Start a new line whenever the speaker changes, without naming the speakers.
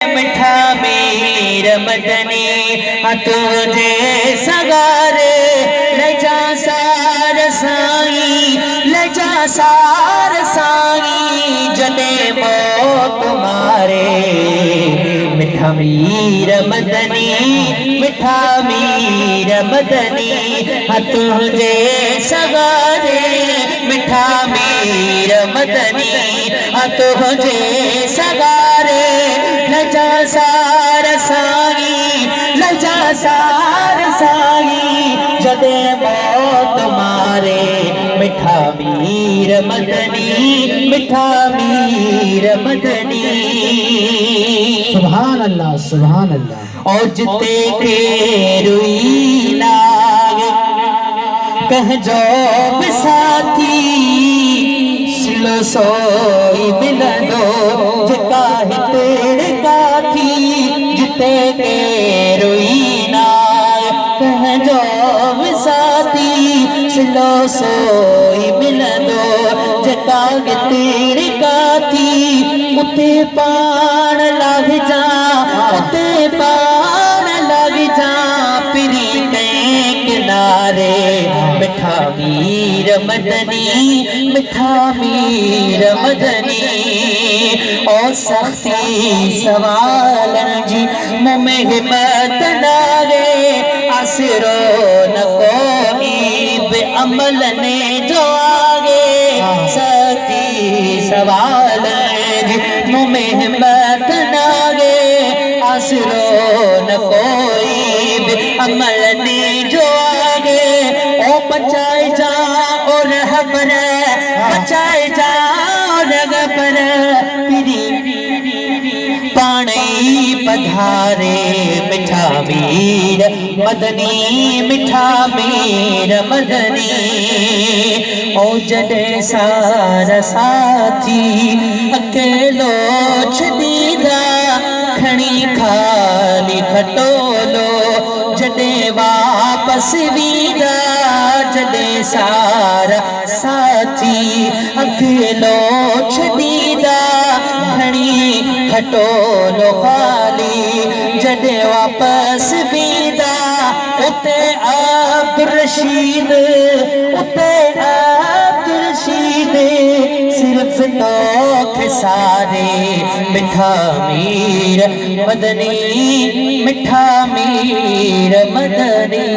मिठा मीर मदनी तुझे सगारे लजा सार साई लजा सार साई जने मौत मारे मिठा मीर मदनी मिठा मीर मदनी तुझे सगारे मिठा मीर मदनी तुझे सगारे लजा सार साई लजा सार साई जदे मौत मारे मिठा मीर मदनी मिठा मीर मदनी।
सुभान अल्लाह सुभान अल्लाह।
और जिते के रुई लागे कह जो साथी सिलो सोई मिलंदो जिता तेरे काथी जिते के रुई लागे कह जो साथी सिलो सोई मिलंदो जिता तेरे काथी उते पान लग जा उते पान लग जा पिरी के किनारे मिठा मीर मदनी मिठा मीर मदनी। और सख्ती सवाल जी मुँह हिम्मत डाले आसरो न कोई बे अमल ने जो आगे सख्ती सवाल जी मुँह हिम्मत डाले आसरो न कोई बे अमल ने जो आगे ओ बचाए जा और हबर बचाए जा और गबर पानी पधारे मिठा मीर मदनी मिठा मीर मदनी। ओ जडे सारा साथी अकेलो छदीदा खणी खाली खटोलो जडे वापस वीरा जडे सारा साथी अकेलो छदीदा खणी खटोलो खाली जडे वापस वीरा उते अब्दुल रशीद उते अब्दुल रशीद सिर्फ तो सारे मिठा मीर मदनी मिठा मीर मदनी।